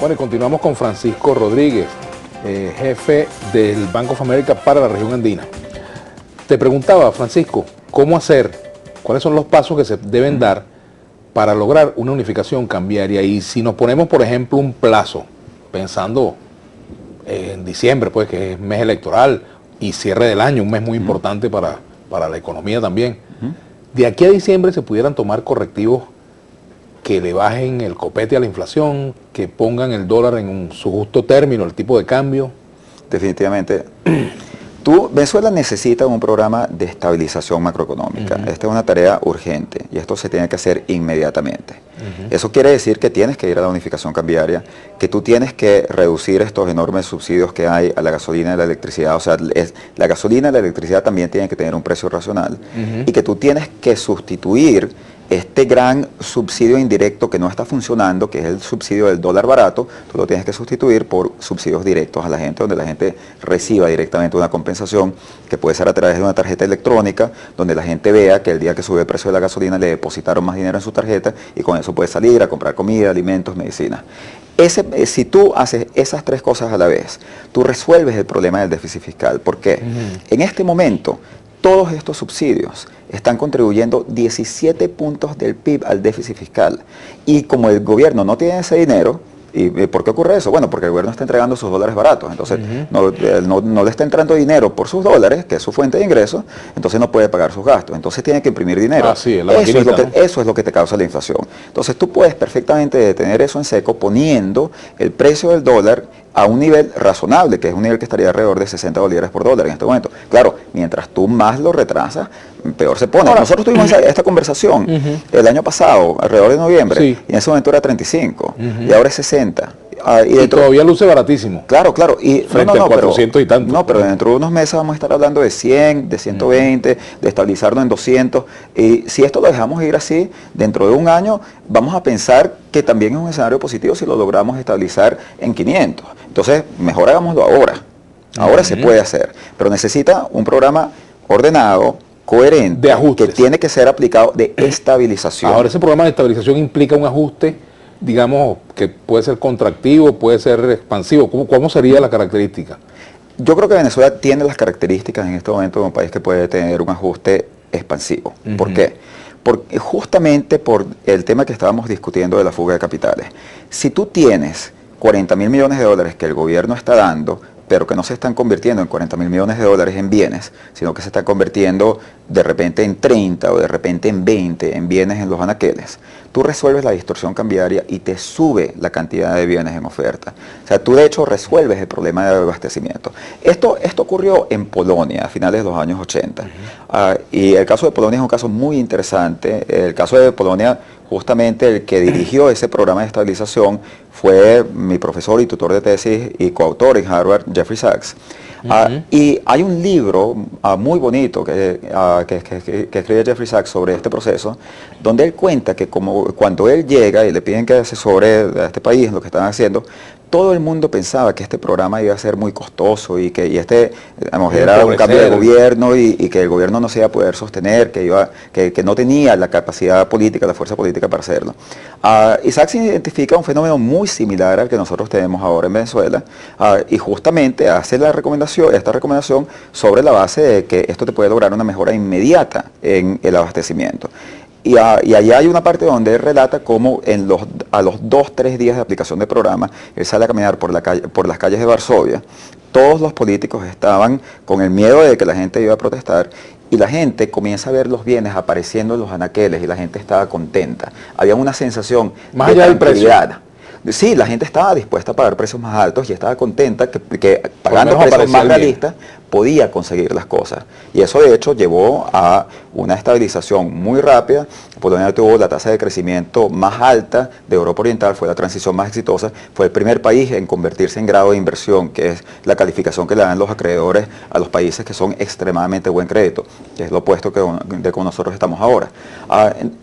Bueno, y continuamos con Francisco Rodríguez, jefe del Bank of America para la región andina. Te preguntaba, Francisco, ¿cómo hacer? ¿Cuáles son los pasos que se deben dar para lograr una unificación cambiaria? Y si nos ponemos, por ejemplo, un plazo, pensando en diciembre, pues que es mes electoral y cierre del año, un mes muy importante para la economía también. De aquí a diciembre se pudieran tomar correctivos que le bajen el copete a la inflación, que pongan el dólar en su justo término, el tipo de cambio. Definitivamente. Venezuela necesita un programa de estabilización macroeconómica. Esta es una tarea urgente y esto se tiene que hacer inmediatamente. Eso quiere decir que tienes que ir a la unificación cambiaria, que tú tienes que reducir estos enormes subsidios que hay a la gasolina y la electricidad. O sea, la gasolina y la electricidad también tienen que tener un precio racional y que tú tienes que sustituir este gran subsidio indirecto que no está funcionando, que es el subsidio del dólar barato. Tú lo tienes que sustituir por subsidios directos a la gente, donde la gente reciba directamente una compensación, que puede ser a través de una tarjeta electrónica, donde la gente vea que el día que sube el precio de la gasolina le depositaron más dinero en su tarjeta y con eso puede salir a comprar comida, alimentos, medicina. Si tú haces esas tres cosas a la vez, tú resuelves el problema del déficit fiscal. ¿Por qué? En este momento, todos estos subsidios están contribuyendo 17 puntos del PIB al déficit fiscal. Y como el gobierno no tiene ese dinero, ¿y por qué ocurre eso? Bueno, porque el gobierno está entregando sus dólares baratos, entonces no le está entrando dinero por sus dólares, que es su fuente de ingresos, entonces no puede pagar sus gastos, entonces tiene que imprimir dinero. Eso es lo que te causa la inflación. Entonces tú puedes perfectamente detener eso en seco poniendo el precio del dólar a un nivel razonable, que es un nivel que estaría alrededor de 60 bolívares por dólar en este momento. Claro, mientras tú más lo retrasas, peor se pone. Ahora, nosotros tuvimos esta conversación el año pasado, alrededor de noviembre, y en ese momento era 35, y ahora es 60. Y todavía luce baratísimo. Claro, claro. Y frente a 400 y tanto. No, pero dentro de unos meses vamos a estar hablando de 100, de 120, de estabilizarnos en 200. Y si esto lo dejamos ir así, dentro de un año vamos a pensar que también es un escenario positivo si lo logramos estabilizar en 500. Entonces, mejor hagámoslo ahora. Ahora se puede hacer. Pero necesita un programa ordenado, coherente, de ajustes, que tiene que ser aplicado de estabilización. Ahora, ese programa de estabilización implica un ajuste, digamos, que puede ser contractivo, puede ser expansivo. ¿Cómo sería la característica? Yo creo que Venezuela tiene las características en este momento de un país que puede tener un ajuste expansivo. ¿Por qué? Porque justamente por el tema que estábamos discutiendo de la fuga de capitales. Si tú tienes 40.000 millones de dólares que el gobierno está dando, pero que no se están convirtiendo en 40.000 millones de dólares en bienes, sino que se están convirtiendo de repente en 30 o de repente en 20 en bienes en los anaqueles, tú resuelves la distorsión cambiaria y te sube la cantidad de bienes en oferta. O sea, tú de hecho resuelves el problema de abastecimiento. Esto ocurrió en Polonia a finales de los años 80. Y el caso de Polonia es un caso muy interesante. El caso de Polonia, justamente el que dirigió ese programa de estabilización fue mi profesor y tutor de tesis y coautor en Harvard, Jeffrey Sachs. Y hay un libro muy bonito que escribe Jeffrey Sachs sobre este proceso, donde él cuenta que cuando él llega y le piden que asesore a este país lo que están haciendo, todo el mundo pensaba que este programa iba a ser muy costoso y que era un cambio de gobierno y que el gobierno no se iba a poder sostener, que no tenía la capacidad política, la fuerza política para hacerlo. Y Sachs identifica un fenómeno muy similar al que nosotros tenemos ahora en Venezuela y justamente hace esta recomendación sobre la base de que esto te puede lograr una mejora inmediata en el abastecimiento. Y allá hay una parte donde él relata cómo a los 2-3 días de aplicación del programa, él sale a caminar por las calles de Varsovia. Todos los políticos estaban con el miedo de que la gente iba a protestar y la gente comienza a ver los bienes apareciendo en los anaqueles y la gente estaba contenta. Había una sensación más allá del precio. Sí, la gente estaba dispuesta a pagar precios más altos y estaba contenta que pagando precios más realistas podía conseguir las cosas. Y eso de hecho llevó a una estabilización muy rápida. Polonia tuvo la tasa de crecimiento más alta de Europa Oriental, fue la transición más exitosa, fue el primer país en convertirse en grado de inversión, que es la calificación que le dan los acreedores a los países que son extremadamente buen crédito, que es lo opuesto de como nosotros estamos ahora.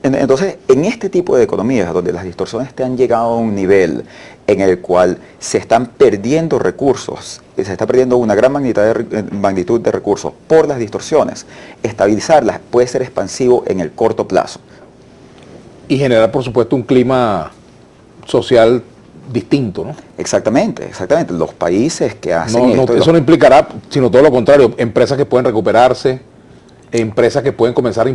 Entonces, en este tipo de economías, donde las distorsiones te han llegado a un nivel en el cual se están perdiendo recursos, se está perdiendo una gran magnitud de recursos por las distorsiones, estabilizarlas puede ser expansivo en el corto plazo. Y generar, por supuesto, un clima social distinto, ¿no? Exactamente, exactamente. Los países que hacen esto... Eso no implicará, sino todo lo contrario, empresas que pueden recuperarse, empresas que pueden comenzar a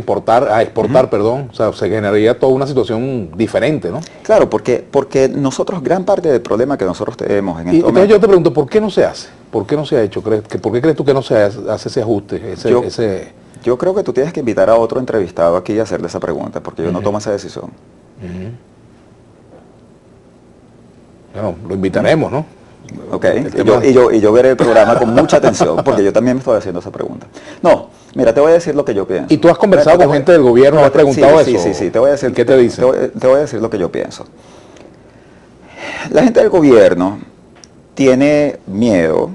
exportar, perdón, o sea, se generaría toda una situación diferente, ¿no? Claro, porque nosotros, gran parte del problema que nosotros tenemos en este Entonces momento... yo te pregunto, ¿por qué no se hace? ¿Por qué no se ha hecho? ¿Por qué crees tú que no se hace ese ajuste? Yo creo que tú tienes que invitar a otro entrevistado aquí y hacerle esa pregunta, porque yo no tomo esa decisión. Bueno, lo invitaremos, ¿no? Ok, y yo veré el programa con mucha atención, porque yo también me estoy haciendo esa pregunta. No, mira, te voy a decir lo que yo pienso. ¿Y tú has conversado con gente del gobierno, has preguntado eso? Sí, te voy a decir. ¿Qué te dicen? Te voy a decir lo que yo pienso. La gente del gobierno tiene miedo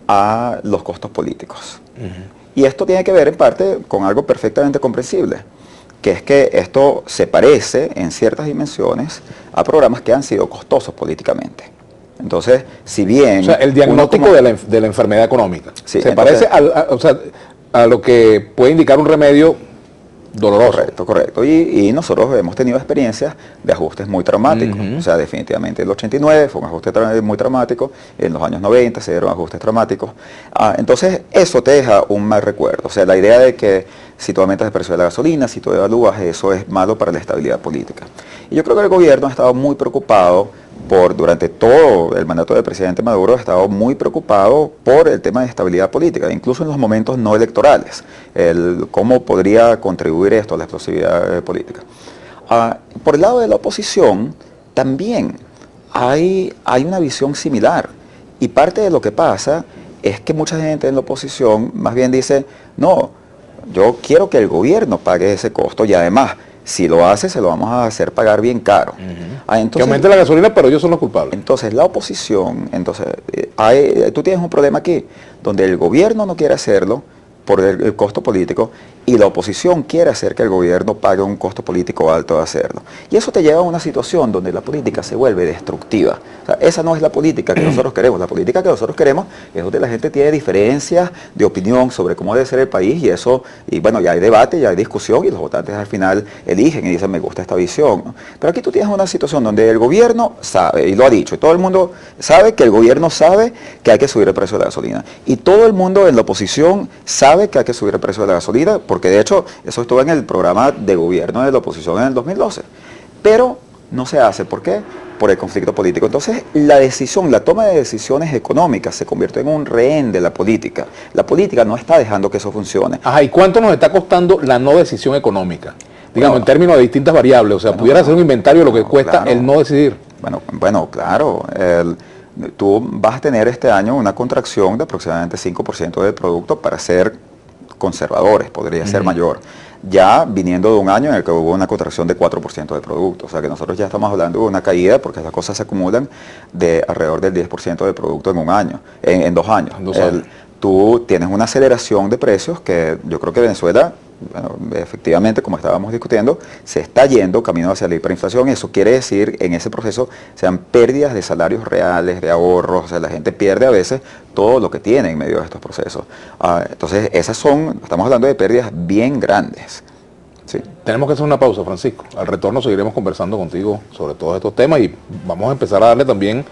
a los costos políticos. Y esto tiene que ver en parte con algo perfectamente comprensible, que es que esto se parece en ciertas dimensiones a programas que han sido costosos políticamente. Entonces, si bien... O sea, el diagnóstico de la enfermedad económica se parece a lo que puede indicar un remedio doloroso. Correcto. Y nosotros hemos tenido experiencias de ajustes muy traumáticos. O sea, definitivamente el 89 fue un ajuste muy traumático, en los años 90 se dieron ajustes traumáticos. Entonces, eso te deja un mal recuerdo. O sea, la idea de que si tú aumentas el precio de la gasolina, si tú devalúas, eso es malo para la estabilidad política. Y yo creo que el gobierno ha estado muy preocupado durante todo el mandato del presidente Maduro, ha estado muy preocupado por el tema de estabilidad política, incluso en los momentos no electorales, cómo podría contribuir esto a la explosividad política. Por el lado de la oposición, también hay una visión similar, y parte de lo que pasa es que mucha gente en la oposición más bien dice, no, yo quiero que el gobierno pague ese costo, y además, si lo hace, se lo vamos a hacer pagar bien caro. Entonces, que aumente la gasolina, pero ellos son los culpables. Entonces, la oposición, tú tienes un problema aquí, donde el gobierno no quiere hacerlo por el costo político, y la oposición quiere hacer que el gobierno pague un costo político alto de hacerlo. Y eso te lleva a una situación donde la política se vuelve destructiva. O sea, esa no es la política que nosotros queremos. La política que nosotros queremos es donde la gente tiene diferencias de opinión sobre cómo debe ser el país, y bueno, ya hay debate, ya hay discusión, y los votantes al final eligen y dicen, me gusta esta visión, ¿no? Pero aquí tú tienes una situación donde el gobierno sabe, y lo ha dicho, y todo el mundo sabe que el gobierno sabe que hay que subir el precio de la gasolina. Y todo el mundo en la oposición sabe que hay que subir el precio de la gasolina, porque de hecho eso estuvo en el programa de gobierno de la oposición en el 2012. Pero no se hace. ¿Por qué? Por el conflicto político. Entonces la toma de decisiones económicas se convirtió en un rehén de la política. La política no está dejando que eso funcione. Ajá, ¿y cuánto nos está costando la no decisión económica? Digamos, en términos de distintas variables. O sea, pudiera hacer un inventario de lo que cuesta el no decidir. Bueno, claro. Tú vas a tener este año una contracción de aproximadamente 5% del producto, para ser conservadores, podría ser mayor, ya viniendo de un año en el que hubo una contracción de 4% del producto. O sea que nosotros ya estamos hablando de una caída, porque las cosas se acumulan, de alrededor del 10% del producto en un año, en 2 años. Tú tienes una aceleración de precios que yo creo que Venezuela, efectivamente, como estábamos discutiendo, se está yendo camino hacia la hiperinflación. Eso quiere decir, en ese proceso, sean pérdidas de salarios reales, de ahorros. O sea, la gente pierde a veces todo lo que tiene en medio de estos procesos. Entonces, estamos hablando de pérdidas bien grandes. Sí. Tenemos que hacer una pausa, Francisco. Al retorno seguiremos conversando contigo sobre todos estos temas, y vamos a empezar a darle también